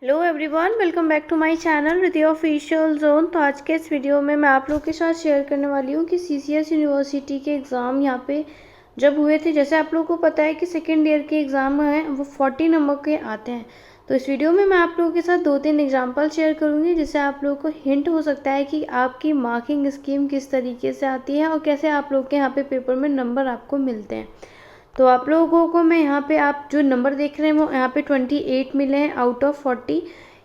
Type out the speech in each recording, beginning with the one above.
Hello everyone, welcome back to my channel Riddhi official zone. तो आज के इस वीडियो में मैं आप लोग के साथ शेयर करने वाली हूँ कि सीसीएस यूनिवर्सिटी के एग्ज़ाम यहाँ पे जब हुए थे, जैसे आप लोगों को पता है कि सेकेंड ईयर के एग्ज़ाम हैं वो 40 नंबर के आते हैं। तो इस वीडियो में मैं आप लोगों के साथ 2-3 एग्जाम्पल शेयर करूँगी जिससे आप लोगों को हिंट हो सकता है कि आपकी मार्किंग स्कीम किस तरीके से आती है और कैसे आप लोग के यहाँ पे पेपर में नंबर आपको मिलते हैं। तो आप लोगों को मैं यहाँ पे आप जो नंबर देख रहे हैं वो यहाँ पे 28 मिले हैं आउट ऑफ 40।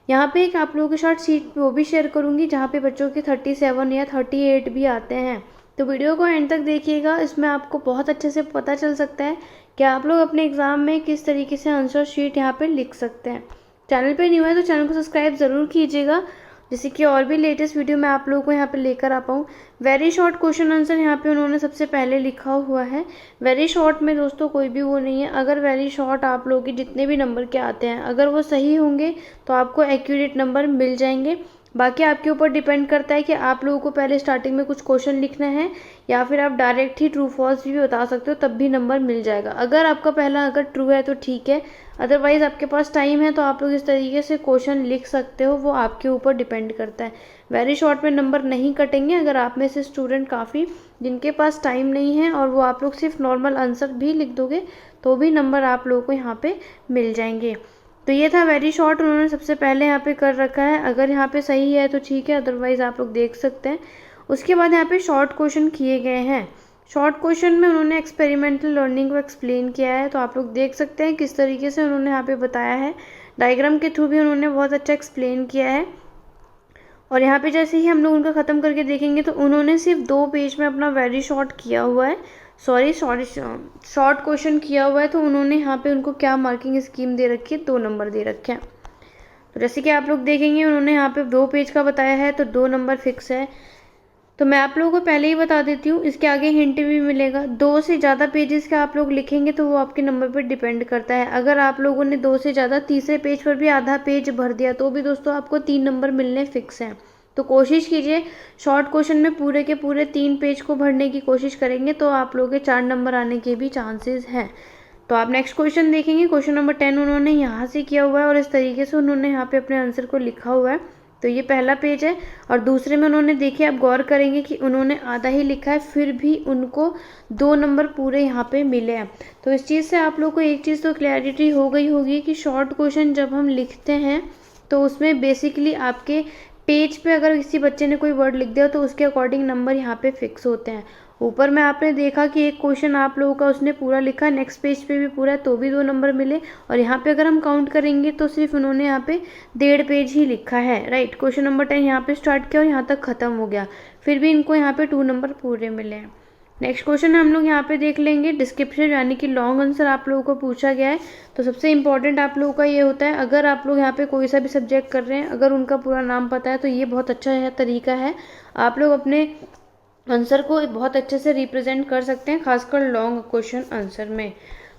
यहाँ पे एक आप लोगों के साथ सीट वो भी शेयर करूँगी जहाँ पे बच्चों के 37 या 38 भी आते हैं। तो वीडियो को एंड तक देखिएगा, इसमें आपको बहुत अच्छे से पता चल सकता है कि आप लोग अपने एग्ज़ाम में किस तरीके से आंसर शीट यहाँ पे लिख सकते हैं। चैनल पे न्यू है तो चैनल को सब्सक्राइब ज़रूर कीजिएगा जिससे कि और भी लेटेस्ट वीडियो मैं आप लोगों को यहाँ पे लेकर आ पाऊँ। वेरी शॉर्ट क्वेश्चन आंसर यहाँ पे उन्होंने सबसे पहले लिखा हुआ है। वेरी शॉर्ट में दोस्तों कोई भी वो नहीं है। अगर वेरी शॉर्ट आप लोगों के जितने भी नंबर के आते हैं अगर वो सही होंगे तो आपको एक्यूरेट नंबर मिल जाएंगे। बाकी आपके ऊपर डिपेंड करता है कि आप लोगों को पहले स्टार्टिंग में कुछ क्वेश्चन लिखना है या फिर आप डायरेक्ट ही ट्रू फॉल्स भी बता सकते हो, तब भी नंबर मिल जाएगा। अगर आपका पहला अगर ट्रू है तो ठीक है, अदरवाइज़ आपके पास टाइम है तो आप लोग इस तरीके से क्वेश्चन लिख सकते हो, वो आपके ऊपर डिपेंड करता है। वेरी शॉर्ट में नंबर नहीं कटेंगे अगर आप में से स्टूडेंट काफ़ी जिनके पास टाइम नहीं है और वो आप लोग सिर्फ नॉर्मल आंसर भी लिख दोगे तो भी नंबर आप लोगों को यहाँ पे मिल जाएंगे। तो ये था वेरी शॉर्ट, उन्होंने सबसे पहले यहाँ पे कर रखा है। अगर यहाँ पे सही है तो ठीक है, अदरवाइज़ आप लोग देख सकते हैं। उसके बाद यहाँ पे शॉर्ट क्वेश्चन किए गए हैं। शॉर्ट क्वेश्चन में उन्होंने एक्सपेरिमेंटल लर्निंग को एक्सप्लेन किया है, तो आप लोग देख सकते हैं किस तरीके से उन्होंने यहाँ पे बताया है। डायग्राम के थ्रू भी उन्होंने बहुत अच्छा एक्सप्लेन किया है। और यहाँ पे जैसे ही हम लोग उनका ख़त्म करके देखेंगे तो उन्होंने सिर्फ 2 पेज में अपना वेरी शॉर्ट किया हुआ है, शॉर्ट क्वेश्चन किया हुआ है। तो उन्होंने यहाँ पे उनको क्या मार्किंग स्कीम दे रखी है, 2 नंबर दे रखे हैं। तो जैसे कि आप लोग देखेंगे उन्होंने यहाँ पे 2 पेज का बताया है तो 2 नंबर फिक्स है। तो मैं आप लोगों को पहले ही बता देती हूँ, इसके आगे हिंट भी मिलेगा। 2 से ज़्यादा पेजेस का आप लोग लिखेंगे तो वो आपके नंबर पर डिपेंड करता है। अगर आप लोगों ने 2 से ज़्यादा तीसरे पेज पर भी आधा पेज भर दिया तो भी दोस्तों आपको 3 नंबर मिलने फिक्स हैं। तो कोशिश कीजिए शॉर्ट क्वेश्चन में पूरे के पूरे 3 पेज को भरने की कोशिश करेंगे तो आप लोगों के 4 नंबर आने के भी चांसेस हैं। तो आप नेक्स्ट क्वेश्चन देखेंगे, क्वेश्चन नंबर 10 उन्होंने यहाँ से किया हुआ है और इस तरीके से उन्होंने यहाँ पे अपने आंसर को लिखा हुआ है। तो ये पहला पेज है और दूसरे में उन्होंने देखिए, आप गौर करेंगे कि उन्होंने आधा ही लिखा है फिर भी उनको 2 नंबर पूरे यहाँ पे मिले हैं। तो इस चीज़ से आप लोग को एक चीज़ तो क्लैरिटी हो गई होगी कि शॉर्ट क्वेश्चन जब हम लिखते हैं तो उसमें बेसिकली आपके पेज पे अगर किसी बच्चे ने कोई वर्ड लिख दिया तो उसके अकॉर्डिंग नंबर यहाँ पे फिक्स होते हैं। ऊपर में आपने देखा कि एक क्वेश्चन आप लोगों का उसने पूरा लिखा, नेक्स्ट पेज पे भी पूरा है तो भी 2 नंबर मिले। और यहाँ पे अगर हम काउंट करेंगे तो सिर्फ उन्होंने यहाँ पे 1.5 पेज ही लिखा है। राइट, क्वेश्चन नंबर 10 यहाँ पे स्टार्ट किया और यहाँ तक खत्म हो गया, फिर भी इनको यहाँ पे 2 नंबर पूरे मिले हैं। नेक्स्ट क्वेश्चन हम लोग यहाँ पे देख लेंगे डिस्क्रिप्शन, यानी कि लॉन्ग आंसर आप लोगों को पूछा गया है। तो सबसे इंपॉर्टेंट आप लोगों का ये होता है, अगर आप लोग यहाँ पे कोई सा भी सब्जेक्ट कर रहे हैं अगर उनका पूरा नाम पता है तो ये बहुत अच्छा है तरीका है, आप लोग अपने आंसर को बहुत अच्छे से रिप्रेजेंट कर सकते हैं, खासकर लॉन्ग क्वेश्चन आंसर में।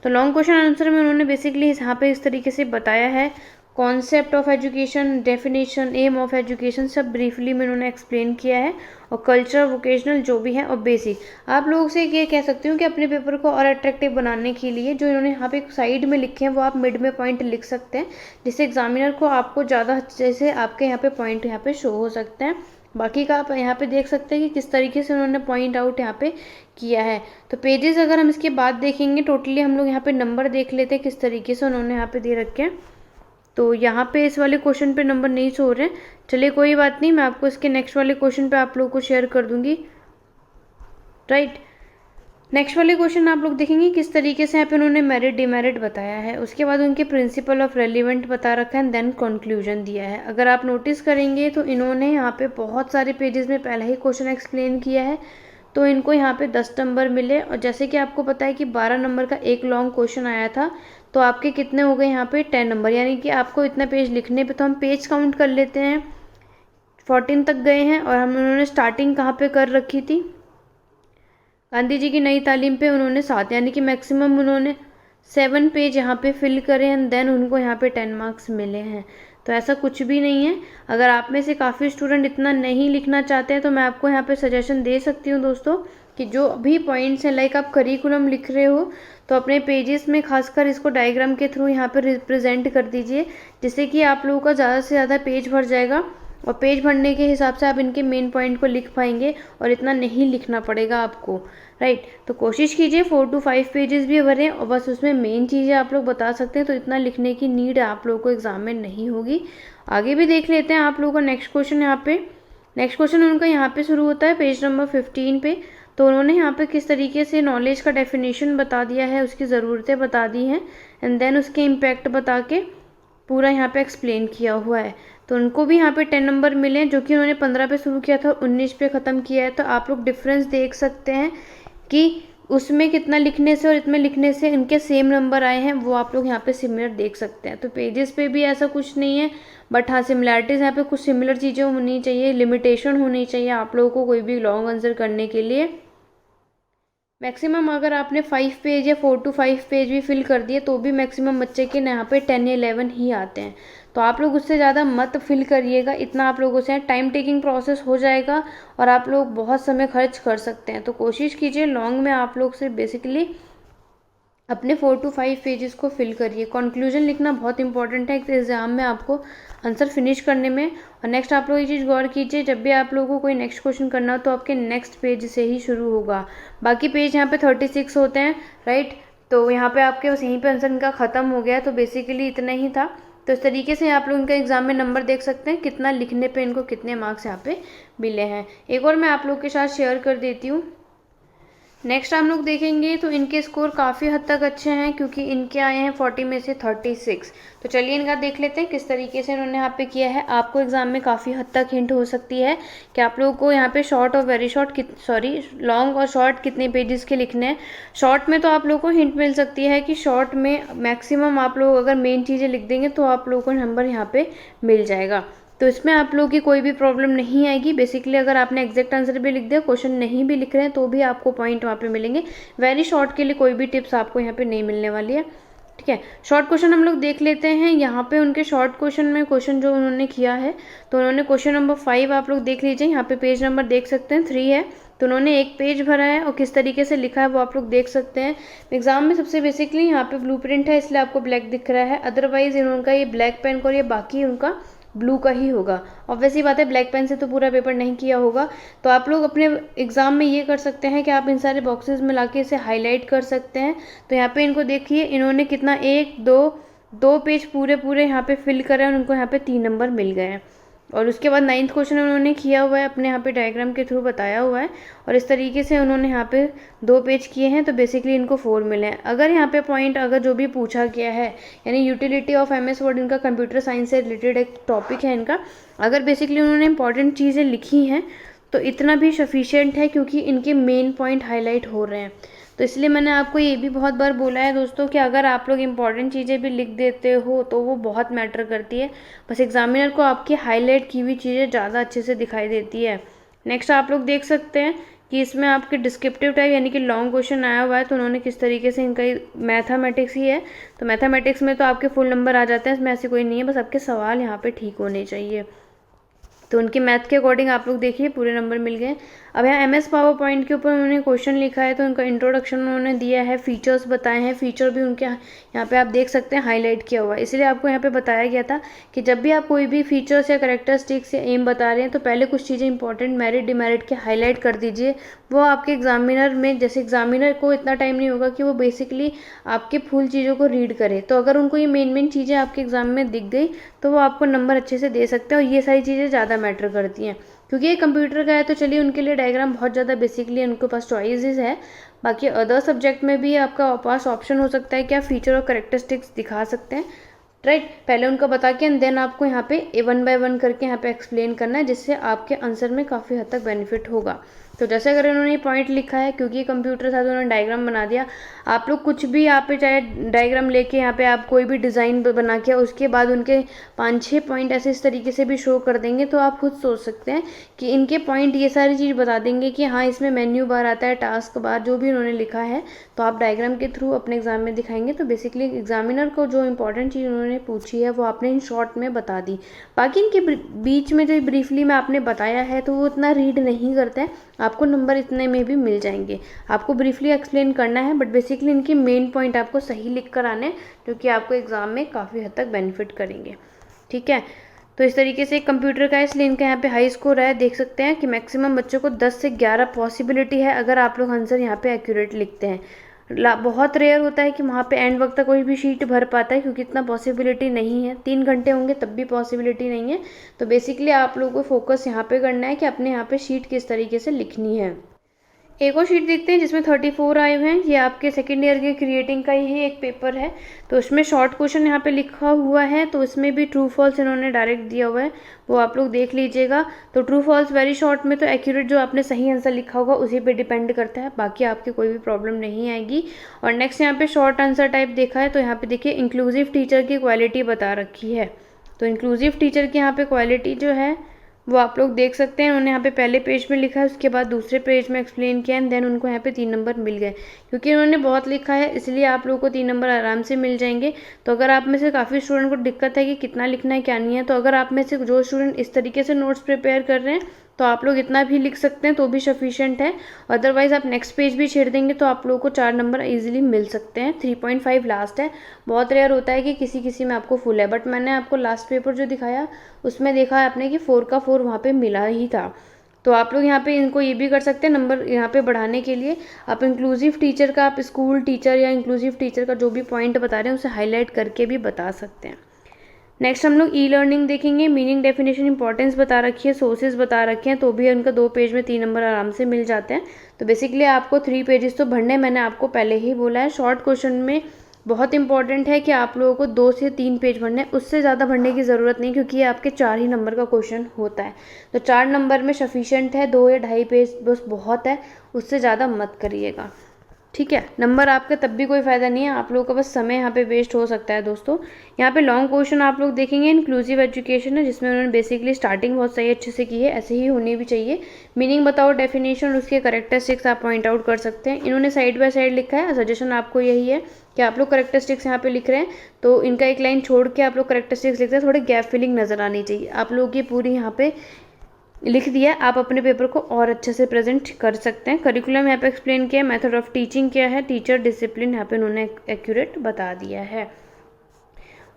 तो लॉन्ग क्वेश्चन आंसर में उन्होंने बेसिकली यहाँ पे इस तरीके से बताया है, concept of education, definition, aim of education सब ब्रीफली में उन्होंने एक्सप्लेन किया है। और कल्चर, वोकेशनल जो भी है और बेसिक, आप लोगों से ये कह सकती हूँ कि अपने पेपर को और अट्रैक्टिव बनाने के लिए जो इन्होंने यहाँ पे साइड में लिखे हैं वो आप मिड में पॉइंट लिख सकते हैं, जिससे एग्जामिनर को आपको ज़्यादा अच्छे से आपके यहाँ पे पॉइंट यहाँ पे शो हो सकते हैं। बाकी का आप यहाँ पे देख सकते हैं कि किस तरीके से उन्होंने पॉइंट आउट यहाँ पे किया है। तो पेजेस अगर हम इसके बाद देखेंगे, टोटली हम लोग यहाँ पे नंबर देख लेते हैं किस तरीके से उन्होंने यहाँ पे दे रखे हैं। तो यहाँ पे इस वाले क्वेश्चन पे नंबर नहीं शो रहे, चलिए कोई बात नहीं, मैं आपको इसके नेक्स्ट वाले क्वेश्चन पे आप लोगों को शेयर कर दूंगी। राइट, नेक्स्ट वाले क्वेश्चन आप लोग देखेंगे किस तरीके से यहाँ पे उन्होंने मेरिट डिमेरिट बताया है, उसके बाद उनके प्रिंसिपल ऑफ रेलिवेंट बता रखा है, देन कंक्लूजन दिया है। अगर आप नोटिस करेंगे तो इन्होंने यहाँ पे बहुत सारे पेजेस में पहला ही क्वेश्चन एक्सप्लेन किया है, तो इनको यहाँ पे 10 नंबर मिले। और जैसे कि आपको पता है कि 12 नंबर का एक लॉन्ग क्वेश्चन आया था, तो आपके कितने हो गए यहाँ पे 10 नंबर, यानी कि आपको इतना पेज लिखने पे, तो हम पेज काउंट कर लेते हैं, 14 तक गए हैं। और हम उन्होंने स्टार्टिंग कहाँ पे कर रखी थी, गांधी जी की नई तालीम पे उन्होंने 7, यानी कि मैक्सिमम उन्होंने 7 पेज यहाँ पे फिल करें एंड देन उनको यहाँ पे 10 मार्क्स मिले हैं। तो ऐसा कुछ भी नहीं है। अगर आप में से काफ़ी स्टूडेंट इतना नहीं लिखना चाहते हैं तो मैं आपको यहाँ पे सजेशन दे सकती हूँ दोस्तों कि जो भी पॉइंट्स हैं, लाइक आप करिकुलम लिख रहे हो तो अपने पेजेस में खासकर इसको डायग्राम के थ्रू यहाँ पे रिप्रेजेंट कर दीजिए, जिससे कि आप लोगों का ज़्यादा से ज़्यादा पेज भर जाएगा और पेज भरने के हिसाब से आप इनके मेन पॉइंट को लिख पाएंगे और इतना नहीं लिखना पड़ेगा आपको, राइट। तो कोशिश कीजिए 4 to 5 पेजेस भी भरें और बस उसमें मेन चीज़ें आप लोग बता सकते हैं, तो इतना लिखने की नीड आप लोगों को एग्जाम में नहीं होगी। आगे भी देख लेते हैं आप लोगों का नेक्स्ट क्वेश्चन। यहाँ पे नेक्स्ट क्वेश्चन उनका यहाँ पे शुरू होता है पेज नंबर 15 पे। तो उन्होंने यहाँ पे किस तरीके से नॉलेज का डेफिनेशन बता दिया है, उसकी ज़रूरतें बता दी हैं एंड देन उसके इम्पैक्ट बता के पूरा यहाँ पे एक्सप्लेन किया हुआ है। तो उनको भी यहाँ पे 10 नंबर मिले हैं, जो कि उन्होंने 15 पे शुरू किया था, 19 पे ख़त्म किया है। तो आप लोग डिफरेंस देख सकते हैं कि उसमें कितना लिखने से और इसमें लिखने से इनके सेम नंबर आए हैं, वो आप लोग यहाँ पे सिमिलर देख सकते हैं। तो पेजेस पे भी ऐसा कुछ नहीं है, बट हाँ सिमिलैरिटीज़ यहाँ पे कुछ सिमिलर चीज़ें होनी चाहिए, लिमिटेशन होनी चाहिए आप लोगों को कोई भी लॉन्ग आंसर करने के लिए। मैक्सिमम अगर आपने 5 पेज या 4 to 5 पेज भी फिल कर दिए तो भी मैक्सिमम बच्चे के यहाँ पे 10 या 11 ही आते हैं। तो आप लोग उससे ज़्यादा मत फिल करिएगा, इतना आप लोगों से टाइम टेकिंग प्रोसेस हो जाएगा और आप लोग बहुत समय खर्च कर सकते हैं। तो कोशिश कीजिए लॉन्ग में आप लोग से बेसिकली अपने 4 to 5 पेजेस को फिल करिए। कंक्लूजन लिखना बहुत इंपॉर्टेंट है एग्जाम में आपको आंसर फिनिश करने में। और नेक्स्ट आप लोग ये चीज़ गौर कीजिए, जब भी आप लोगों को कोई नेक्स्ट क्वेश्चन करना हो तो आपके नेक्स्ट पेज से ही शुरू होगा। बाकी पेज यहाँ पे 36 होते हैं, राइट। तो यहाँ पे आपके बस यहीं पे आंसर इनका ख़त्म हो गया है। तो बेसिकली इतना ही था। तो इस तरीके से आप लोग इनका एग्जाम में नंबर देख सकते हैं, कितना लिखने पे इनको कितने मार्क्स यहाँ पे मिले हैं। एक और मैं आप लोग के साथ शेयर कर देती हूँ। नेक्स्ट हम लोग देखेंगे तो इनके स्कोर काफ़ी हद तक अच्छे हैं, क्योंकि इनके आए हैं 40 में से 36। तो चलिए इनका देख लेते हैं किस तरीके से इन्होंने यहाँ पे किया है। आपको एग्जाम में काफ़ी हद तक हिंट हो सकती है कि आप लोगों को यहाँ पे शॉर्ट और वेरी शॉर्ट लॉन्ग और शॉर्ट कितने पेजेस के लिखने हैं। शॉर्ट में तो आप लोगों को हिंट मिल सकती है कि शॉर्ट में मैक्सिमम आप लोग अगर मेन चीज़ें लिख देंगे तो आप लोगों को नंबर यहाँ पे मिल जाएगा। तो इसमें आप लोगों की कोई भी प्रॉब्लम नहीं आएगी। बेसिकली अगर आपने एग्जैक्ट आंसर भी लिख दिया, क्वेश्चन नहीं भी लिख रहे हैं तो भी आपको पॉइंट वहाँ पे मिलेंगे। वेरी शॉर्ट के लिए कोई भी टिप्स आपको यहाँ पे नहीं मिलने वाली है, ठीक है। शॉर्ट क्वेश्चन हम लोग देख लेते हैं। यहाँ पे उनके शॉर्ट क्वेश्चन में क्वेश्चन जो उन्होंने किया है, तो उन्होंने क्वेश्चन नंबर 5 आप लोग देख लीजिए। यहाँ पे पेज नंबर देख सकते हैं 3 है। तो उन्होंने एक पेज भरा है और किस तरीके से लिखा है वो आप लोग देख सकते हैं। एग्जाम में सबसे बेसिकली यहाँ पे ब्लूप्रिंट है, इसलिए आपको ब्लैक दिख रहा है। अदरवाइज इनका ये ब्लैक पेन और ये बाकी उनका ब्लू का ही होगा। ऑब्वियसली बात है, ब्लैक पेन से तो पूरा पेपर नहीं किया होगा। तो आप लोग अपने एग्जाम में ये कर सकते हैं कि आप इन सारे बॉक्सेस में लाके इसे हाईलाइट कर सकते हैं। तो यहाँ पे इनको देखिए, इन्होंने कितना 1 2 पेज पूरे यहाँ पे फिल करे और उनको यहाँ पे 3 नंबर मिल गए हैं। और उसके बाद 9th क्वेश्चन उन्होंने किया हुआ है, अपने यहाँ पे डायग्राम के थ्रू बताया हुआ है और इस तरीके से उन्होंने यहाँ पे 2 पेज किए हैं। तो बेसिकली इनको 4 मिले हैं। अगर यहाँ पे पॉइंट अगर जो भी पूछा गया है, यानी यूटिलिटी ऑफ MS वर्ड, इनका कंप्यूटर साइंस से रिलेटेड एक टॉपिक है इनका, अगर बेसिकली उन्होंने इंपॉर्टेंट चीज़ें लिखी हैं तो इतना भी सफिशिएंट है, क्योंकि इनके मेन पॉइंट हाईलाइट हो रहे हैं। तो इसलिए मैंने आपको ये भी बहुत बार बोला है दोस्तों कि अगर आप लोग इंपॉर्टेंट चीज़ें भी लिख देते हो तो वो बहुत मैटर करती है। बस एग्जामिनर को आपकी हाईलाइट की हुई चीज़ें ज़्यादा अच्छे से दिखाई देती है। नेक्स्ट आप लोग देख सकते हैं कि इसमें आपके डिस्क्रिप्टिव टाइप यानी कि लॉन्ग क्वेश्चन आया हुआ है। तो उन्होंने किस तरीके से, इनका मैथमेटिक्स ही है, तो मैथमेटिक्स में तो आपके फुल नंबर आ जाते हैं, इसमें ऐसी कोई नहीं है, बस आपके सवाल यहाँ पे ठीक होने चाहिए। तो उनके मैथ के अकॉर्डिंग आप लोग देखिए पूरे नंबर मिल गए। अब यहाँ MS पावर पॉइंट के ऊपर उन्होंने क्वेश्चन लिखा है, तो उनका इंट्रोडक्शन उन्होंने दिया है, फीचर्स बताए हैं। फीचर भी उनके यहाँ पे आप देख सकते हैं हाईलाइट किया हुआ है। इसलिए आपको यहाँ पे बताया गया था कि जब भी आप कोई भी फीचर्स या कैरेक्टरिस्टिक्स या एम बता रहे हैं तो पहले कुछ चीज़ें इंपॉर्टेंट मेरिट डिमेरिट के हाईलाइट कर दीजिए। वो आपके एग्जामिनर में, जैसे एग्जामिनर को इतना टाइम नहीं होगा कि वो बेसिकली आपके फुल चीज़ों को रीड करे, तो अगर उनको ये मेन चीज़ें आपके एग्जाम में दिख गई तो वो आपको नंबर अच्छे से दे सकते हैं। और ये सारी चीज़ें ज़्यादा मैटर करती हैं, क्योंकि ये कंप्यूटर का है तो चलिए उनके लिए डायग्राम बहुत ज़्यादा बेसिकली उनके पास चॉइसेस है। बाकी अदर सब्जेक्ट में भी आपका पास ऑप्शन हो सकता है कि आप फीचर और करेक्टरिस्टिक्स दिखा सकते हैं, राइट। पहले उनका बता के एंड देन आपको यहाँ पे 1 by 1 करके यहाँ पे एक्सप्लेन करना है, जिससे आपके आंसर में काफ़ी हद तक बेनिफिट होगा। तो जैसे अगर इन्होंने पॉइंट लिखा है, क्योंकि कंप्यूटर था तो उन्होंने डायग्राम बना दिया, आप लोग कुछ भी यहाँ पे चाहे डायग्राम लेके यहाँ पे आप कोई भी डिज़ाइन बना के उसके बाद उनके 5-6 पॉइंट ऐसे इस तरीके से भी शो कर देंगे, तो आप खुद सोच सकते हैं कि इनके पॉइंट ये सारी चीज़ बता देंगे कि हाँ इसमें मेन्यू बार आता है, टास्क बार, जो भी उन्होंने लिखा है तो आप डायग्राम के थ्रू अपने एग्जाम में दिखाएंगे। तो बेसिकली एग्जामिनर को जो इंपॉर्टेंट चीज़ उन्होंने पूछी है वो आपने इन शॉर्ट में बता दी। बाकी इनके बीच में जो ब्रीफली में आपने बताया है तो वो इतना रीड नहीं करते हैं, आपको नंबर इतने में भी मिल जाएंगे। आपको ब्रीफली एक्सप्लेन करना है बट बेसिकली इनके मेन पॉइंट आपको सही लिख कर आने, जो कि आपको एग्जाम में काफ़ी हद तक बेनिफिट करेंगे। ठीक है, तो इस तरीके से कंप्यूटर का, इसलिए इनका यहाँ पे हाई स्कोर है। देख सकते हैं कि मैक्सिमम बच्चों को 10 से 11 पॉसिबिलिटी है अगर आप लोग आंसर यहाँ पे एक्यूरेट लिखते हैं। बहुत रेयर होता है कि वहाँ पे एंड वक्त तक कोई भी शीट भर पाता है, क्योंकि इतना पॉसिबिलिटी नहीं है। 3 घंटे होंगे तब भी पॉसिबिलिटी नहीं है। तो बेसिकली आप लोगों को फोकस यहाँ पे करना है कि अपने यहाँ पे शीट किस तरीके से लिखनी है। एक और शीट देखते हैं जिसमें 34 आए हुए हैं। ये आपके सेकेंड ईयर के क्रिएटिंग का ही एक पेपर है, तो उसमें शॉर्ट क्वेश्चन यहाँ पे लिखा हुआ है, तो इसमें भी ट्रू फॉल्स इन्होंने डायरेक्ट दिया हुआ है, वो आप लोग देख लीजिएगा। तो ट्रू फॉल्स वेरी शॉर्ट में तो एक्यूरेट जो आपने सही आंसर लिखा होगा उसी पे डिपेंड करता है, बाकी आपकी कोई भी प्रॉब्लम नहीं आएगी। और नेक्स्ट यहाँ पे शॉर्ट आंसर टाइप देखा है, तो यहाँ पे देखिए इंक्लूसिव टीचर की क्वालिटी बता रखी है। तो इंक्लूसिव टीचर की यहाँ पे क्वालिटी जो है वो आप लोग देख सकते हैं। उन्होंने यहाँ पे पहले पेज में लिखा है, उसके बाद दूसरे पेज में एक्सप्लेन किया एंड देन उनको यहाँ पे 3 नंबर मिल गए। क्योंकि उन्होंने बहुत लिखा है इसलिए आप लोगों को 3 नंबर आराम से मिल जाएंगे। तो अगर आप में से काफ़ी स्टूडेंट को दिक्कत है कि कितना लिखना है क्या नहीं है, तो अगर आप में से जो स्टूडेंट इस तरीके से नोट्स प्रिपेयर कर रहे हैं तो आप लोग इतना भी लिख सकते हैं तो भी सफिशिएंट है। अदरवाइज़ आप नेक्स्ट पेज भी छेड़ देंगे तो आप लोगों को 4 नंबर इजीली मिल सकते हैं। 3.5 लास्ट है। बहुत रेयर होता है कि किसी किसी में आपको फुल है, बट मैंने आपको लास्ट पेपर जो दिखाया उसमें देखा है आपने कि 4 का 4 वहाँ पे मिला ही था। तो आप लोग यहाँ पे इनको ये भी कर सकते हैं, नंबर यहाँ पे बढ़ाने के लिए आप इंक्लूसिव टीचर का, आप स्कूल टीचर या इंक्लूसिव टीचर का जो भी पॉइंट बता रहे हैं उसे हाईलाइट करके भी बता सकते हैं। नेक्स्ट हम लोग ई लर्निंग देखेंगे। मीनिंग, डेफिनेशन, इंपॉर्टेंस बता रखी है, सोर्सेज बता रखे हैं, तो भी उनका 2 पेज में 3 नंबर आराम से मिल जाते हैं। तो बेसिकली आपको 3 पेजेस तो भरने, मैंने आपको पहले ही बोला है। शॉर्ट क्वेश्चन में बहुत इंपॉर्टेंट है कि आप लोगों को 2 से 3 पेज भरने, उससे ज़्यादा भरने की ज़रूरत नहीं, क्योंकि ये आपके 4 ही नंबर का क्वेश्चन होता है। तो 4 नंबर में सफिशिएंट है, 2 या 2.5 पेज बस बहुत है, उससे ज़्यादा मत करिएगा। ठीक है, नंबर आपका तब भी कोई फ़ायदा नहीं है, आप लोगों का बस समय यहाँ पे वेस्ट हो सकता है। दोस्तों यहाँ पे लॉन्ग क्वेश्चन आप लोग देखेंगे। इंक्लूसिव एजुकेशन है जिसमें उन्होंने बेसिकली स्टार्टिंग बहुत सही अच्छे से की है, ऐसे ही होनी भी चाहिए। मीनिंग बताओ, डेफिनेशन, उसके करेक्टरिस्टिक्स आप पॉइंट आउट कर सकते हैं। इन्होंने साइड बाय साइड लिखा है। सजेशन आपको यही है कि आप लोग करेक्टरिस्टिक्स यहाँ पे लिख रहे हैं तो इनका एक लाइन छोड़ के आप लोग करेक्टरिस्टिक्स लिखते हैं, थोड़े गैप फिलिंग नजर आनी चाहिए। आप लोगों की पूरी यहाँ पे लिख दिया, आप अपने पेपर को और अच्छे से प्रेजेंट कर सकते हैं। करिकुलम यहाँ पे एक्सप्लेन किया है, मेथड ऑफ टीचिंग क्या है, टीचर डिसिप्लिन यहाँ पे उन्होंने एक्यूरेट बता दिया है।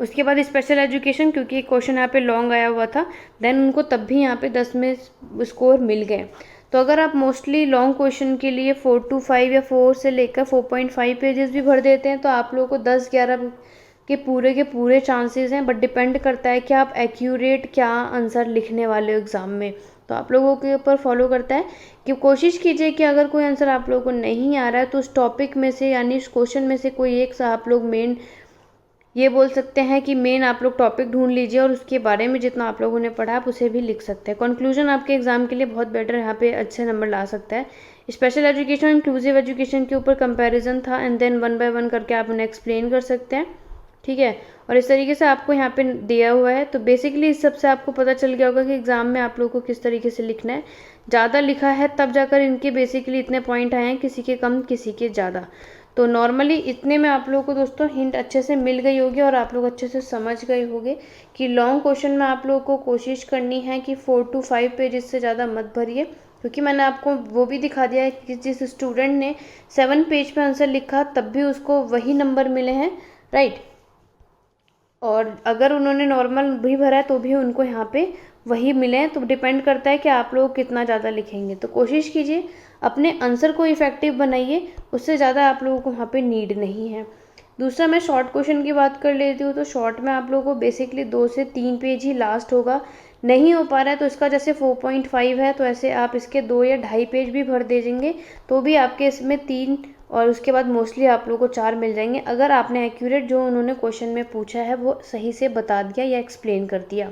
उसके बाद स्पेशल एजुकेशन, क्योंकि क्वेश्चन यहाँ पे लॉन्ग आया हुआ था, देन उनको तब भी यहाँ पे 10 में स्कोर मिल गए। तो अगर आप मोस्टली लॉन्ग क्वेश्चन के लिए 4 to 5 या 4 से लेकर 4.5 पेजेस भी भर देते हैं तो आप लोगों को 10-11 के पूरे चांसेस हैं। बट डिपेंड करता है कि आप एक्यूरेट क्या आंसर लिखने वाले हो एग्ज़ाम में, तो आप लोगों के ऊपर फॉलो करता है कि कोशिश कीजिए कि अगर कोई आंसर आप लोगों को नहीं आ रहा है तो उस टॉपिक में से, यानी उस क्वेश्चन में से कोई एक सा आप लोग मेन, ये बोल सकते हैं कि मेन आप लोग टॉपिक ढूंढ लीजिए और उसके बारे में जितना आप लोगों ने पढ़ा आप उसे भी लिख सकते हैं। कंक्लूजन आपके एग्जाम के लिए बहुत बेटर यहाँ पे अच्छे नंबर ला सकता है। स्पेशल एजुकेशन इंक्लूसिव एजुकेशन के ऊपर कंपैरिजन था एंड देन 1 by 1 करके आप उन्हें एक्सप्लेन कर सकते हैं। ठीक है, और इस तरीके से आपको यहाँ पे दिया हुआ है। तो बेसिकली इस सबसे आपको पता चल गया होगा कि एग्जाम में आप लोगों को किस तरीके से लिखना है। ज़्यादा लिखा है तब जाकर इनके बेसिकली इतने पॉइंट आए हैं, किसी के कम किसी के ज़्यादा। तो नॉर्मली इतने में आप लोगों को दोस्तों हिंट अच्छे से मिल गई होगी और आप लोग अच्छे से समझ गए होंगे कि लॉन्ग क्वेश्चन में आप लोगों को कोशिश करनी है कि 4 to 5 पेजेस से ज़्यादा मत भरिए, क्योंकि मैंने आपको वो भी दिखा दिया है कि जिस स्टूडेंट ने 7 पेज पे आंसर लिखा तब भी उसको वही नंबर मिले हैं, राइट। और अगर उन्होंने नॉर्मल भी भरा है तो भी उनको यहाँ पे वही मिले हैं। तो डिपेंड करता है कि आप लोग कितना ज़्यादा लिखेंगे। तो कोशिश कीजिए अपने आंसर को इफेक्टिव बनाइए, उससे ज़्यादा आप लोगों को वहाँ पे नीड नहीं है। दूसरा मैं शॉर्ट क्वेश्चन की बात कर लेती हूँ। तो शॉर्ट में आप लोगों को बेसिकली 2 से 3 पेज ही लास्ट होगा। नहीं हो पा रहा है तो इसका जैसे 4.5 है तो ऐसे आप इसके 2 या 2.5 पेज भी भर दे देंगे तो भी आपके इसमें 3 और उसके बाद मोस्टली आप लोगों को 4 मिल जाएंगे, अगर आपने एक्यूरेट जो उन्होंने क्वेश्चन में पूछा है वो सही से बता दिया या एक्सप्लेन कर दिया।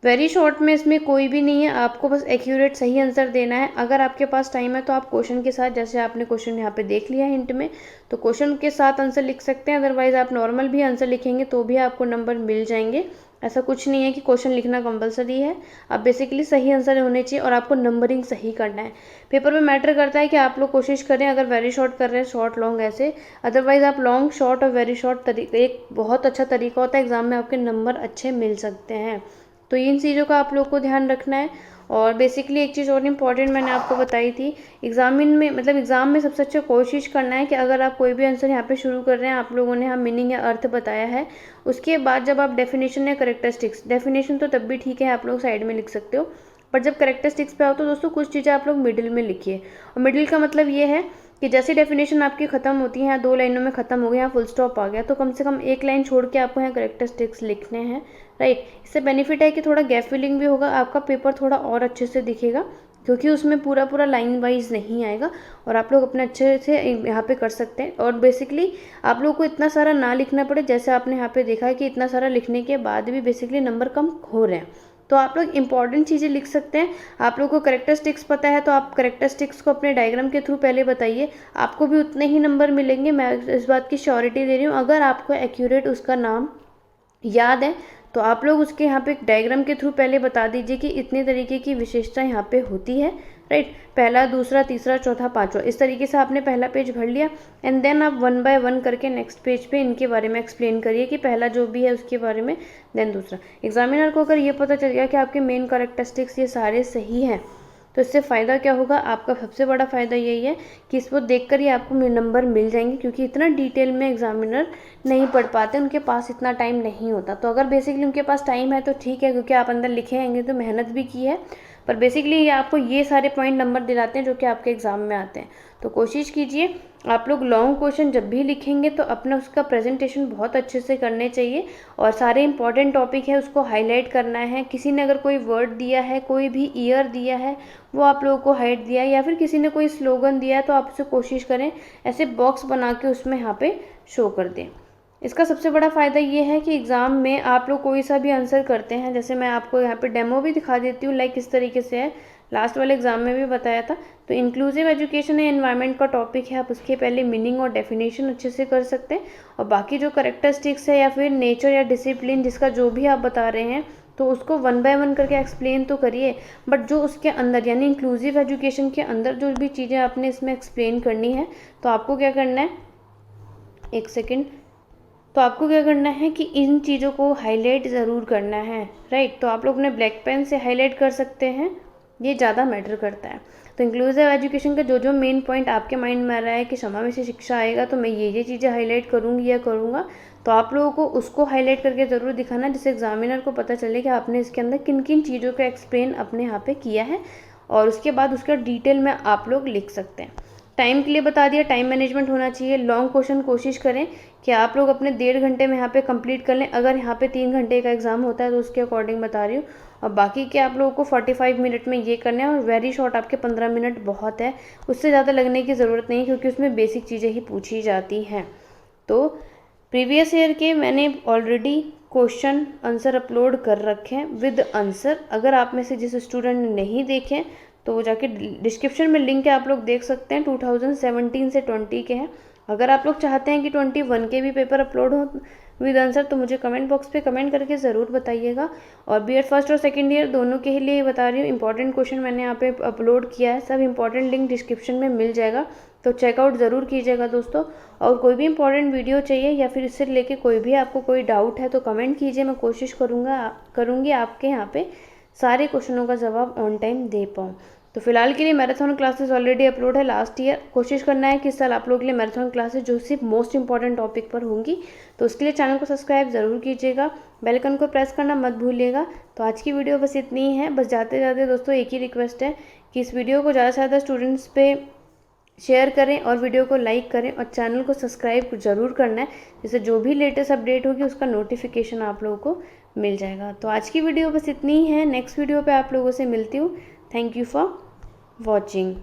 वेरी शॉर्ट में इसमें कोई भी नहीं है, आपको बस एक्यूरेट सही आंसर देना है। अगर आपके पास टाइम है तो आप क्वेश्चन के साथ, जैसे आपने क्वेश्चन यहाँ पे देख लिया हिंट में, तो क्वेश्चन के साथ आंसर लिख सकते हैं। अदरवाइज आप नॉर्मल भी आंसर लिखेंगे तो भी आपको नंबर मिल जाएंगे। ऐसा कुछ नहीं है कि क्वेश्चन लिखना कंपलसरी है। आप बेसिकली सही आंसर होने चाहिए और आपको नंबरिंग सही करना है। पेपर में मैटर करता है कि आप लोग कोशिश करें, अगर वेरी शॉर्ट कर रहे हैं, शॉर्ट लॉन्ग ऐसे, अदरवाइज आप लॉन्ग शॉर्ट और वेरी शॉर्ट तरीके, एक बहुत अच्छा तरीका होता है, एग्जाम में आपके नंबर अच्छे मिल सकते हैं। तो इन चीज़ों का आप लोग को ध्यान रखना है। और बेसिकली एक चीज़ और इम्पॉर्टेंट मैंने आपको बताई थी, एग्जाम में सबसे अच्छा कोशिश करना है कि अगर आप कोई भी आंसर यहाँ पे शुरू कर रहे हैं, आप लोगों ने यहाँ मीनिंग या अर्थ बताया है, उसके बाद जब आप डेफिनेशन या करेक्टरिस्टिक्स, डेफिनेशन तो तब भी ठीक है, आप लोग साइड में लिख सकते हो, पर जब करेक्टरिस्टिक्स पे आओ तो दोस्तों कुछ चीज़ें आप लोग मिडिल में लिखिए। और मिडिल का मतलब ये है कि जैसे डेफिनेशन आपकी खत्म होती है, यहाँ 2 लाइनों में खत्म हो गया, यहाँ फुल स्टॉप आ गया, तो कम से कम 1 लाइन छोड़ के आपको यहाँ करेक्टरिस्टिक्स लिखने हैं, राइट। इससे बेनिफिट है कि थोड़ा गैप फिलिंग भी होगा, आपका पेपर थोड़ा और अच्छे से दिखेगा, क्योंकि उसमें पूरा पूरा लाइन वाइज नहीं आएगा और आप लोग अपने अच्छे से यहाँ पे कर सकते हैं। और बेसिकली आप लोग को इतना सारा ना लिखना पड़े, जैसे आपने यहाँ पे देखा है कि इतना सारा लिखने के बाद भी बेसिकली नंबर कम हो रहे हैं, तो आप लोग इंपॉर्टेंट चीज़ें लिख सकते हैं। आप लोग को करेक्टरिस्टिक्स पता है तो आप करेक्टरिस्टिक्स को अपने डायग्राम के थ्रू पहले बताइए, आपको भी उतने ही नंबर मिलेंगे, मैं इस बात की श्योरिटी दे रही हूँ। अगर आपको एक्यूरेट उसका नाम याद है तो आप लोग उसके यहाँ पे डायग्राम के थ्रू पहले बता दीजिए कि इतने तरीके की विशेषता यहाँ पे होती है, राइट। पहला, दूसरा, तीसरा, चौथा, पांचवा, इस तरीके से आपने पहला पेज भर लिया, एंड देन आप 1 बाय 1 करके नेक्स्ट पेज पे इनके बारे में एक्सप्लेन करिए कि पहला जो भी है उसके बारे में, देन दूसरा। एग्जामिनर को अगर ये पता चल गया कि आपके मेन करेक्टरिस्टिक्स ये सारे सही हैं, तो इससे फ़ायदा क्या होगा, आपका सबसे बड़ा फ़ायदा यही है कि इसको देखकर ही आपको नंबर मिल जाएंगे, क्योंकि इतना डिटेल में एग्जामिनर नहीं पढ़ पाते, उनके पास इतना टाइम नहीं होता। तो अगर बेसिकली उनके पास टाइम है तो ठीक है, क्योंकि आप अंदर लिखे आएंगे तो मेहनत भी की है, पर बेसिकली ये आपको ये सारे पॉइंट नंबर दिलाते हैं जो कि आपके एग्जाम में आते हैं। तो कोशिश कीजिए आप लोग लॉन्ग क्वेश्चन जब भी लिखेंगे तो अपना उसका प्रेजेंटेशन बहुत अच्छे से करने चाहिए, और सारे इंपॉर्टेंट टॉपिक है उसको हाईलाइट करना है। किसी ने अगर कोई वर्ड दिया है, कोई भी ईयर दिया है, वो आप लोगों को हाइड दिया है, या फिर किसी ने कोई स्लोगन दिया है, तो आप उसे कोशिश करें ऐसे बॉक्स बना के उसमें यहाँ पे शो कर दें। इसका सबसे बड़ा फ़ायदा ये है कि एग्ज़ाम में आप लोग कोई सा भी आंसर करते हैं, जैसे मैं आपको यहाँ पे डेमो भी दिखा देती हूँ, लाइक इस तरीके से है, लास्ट वाले एग्जाम में भी बताया था। तो इंक्लूसिव एजुकेशन है, एनवायरनमेंट का टॉपिक है, आप उसके पहले मीनिंग और डेफिनेशन अच्छे से कर सकते हैं, और बाकी जो करेक्टरिस्टिक्स है या फिर नेचर या डिसिप्लिन, जिसका जो भी आप बता रहे हैं, तो उसको 1 बाय 1 करके एक्सप्लेन तो करिए, बट जो उसके अंदर यानी इंक्लूसिव एजुकेशन के अंदर जो भी चीज़ें आपने इसमें एक्सप्लेन करनी है, तो आपको क्या करना है, एक सेकेंड, तो आपको क्या करना है कि इन चीज़ों को हाईलाइट ज़रूर करना है, राइट। तो आप लोग अपने ब्लैक पेन से हाईलाइट कर सकते हैं, ये ज़्यादा मैटर करता है। तो इंक्लूसिव एजुकेशन का जो जो मेन पॉइंट आपके माइंड में आ रहा है कि समावेशी से शिक्षा आएगा तो मैं ये चीज़ें हाईलाइट करूँगी या करूँगा, तो आप लोगों को उसको हाईलाइट करके ज़रूर दिखाना, जिससे एग्जामिनर को पता चले कि आपने इसके अंदर किन किन चीज़ों का एक्सप्लेन अपने यहाँ पे किया है, और उसके बाद उसका डिटेल में आप लोग लिख सकते हैं। टाइम के लिए बता दिया, टाइम मैनेजमेंट होना चाहिए। लॉन्ग क्वेश्चन कोशिश करें कि आप लोग अपने 1.5 घंटे में यहाँ पे कंप्लीट कर लें। अगर यहाँ पे 3 घंटे का एग्जाम होता है तो उसके अकॉर्डिंग बता रही हूँ, और बाकी के आप लोगों को 45 मिनट में ये करना है, और वेरी शॉर्ट आपके 15 मिनट बहुत है, उससे ज़्यादा लगने की ज़रूरत नहीं, क्योंकि उसमें बेसिक चीज़ें ही पूछी जाती हैं। तो प्रीवियस ईयर के मैंने ऑलरेडी क्वेश्चन आंसर अपलोड कर रखे हैं विद आंसर। अगर आप में से जिस स्टूडेंट ने नहीं देखे तो वो जाके डिस्क्रिप्शन में लिंक है, आप लोग देख सकते हैं। 2017 से 20 के हैं। अगर आप लोग चाहते हैं कि 21 के भी पेपर अपलोड हो विद आंसर, तो मुझे कमेंट बॉक्स पे कमेंट करके ज़रूर बताइएगा। और बीएड फर्स्ट और सेकंड ईयर दोनों के लिए बता रही हूँ, इंपॉर्टेंट क्वेश्चन मैंने यहाँ पे अपलोड किया है, सब इंपॉर्टेंट लिंक डिस्क्रिप्शन में मिल जाएगा, तो चेकआउट ज़रूर कीजिएगा दोस्तों। और कोई भी इंपॉर्टेंट वीडियो चाहिए या फिर इससे लेके कोई भी आपको कोई डाउट है तो कमेंट कीजिए, मैं कोशिश करूँगी आपके यहाँ पे सारे क्वेश्चनों का जवाब ऑन टाइम दे पाऊँ। तो फिलहाल के लिए मैराथन क्लासेस ऑलरेडी अपलोड है लास्ट ईयर। कोशिश करना है कि इस साल आप लोगों के लिए मैराथन क्लासेस जो सिर्फ मोस्ट इंपॉर्टेंट टॉपिक पर होंगी, तो उसके लिए चैनल को सब्सक्राइब ज़रूर कीजिएगा, बेल आइकन को प्रेस करना मत भूलिएगा। तो आज की वीडियो बस इतनी ही है। बस जाते जाते दोस्तों एक ही रिक्वेस्ट है कि इस वीडियो को ज़्यादा से ज़्यादा स्टूडेंट्स पे शेयर करें और वीडियो को लाइक करें और चैनल को सब्सक्राइब ज़रूर करना है, जिससे जो भी लेटेस्ट अपडेट होगी उसका नोटिफिकेशन आप लोगों को मिल जाएगा। तो आज की वीडियो बस इतनी ही है। नेक्स्ट वीडियो पे आप लोगों से मिलती हूँ। Thank you for watching.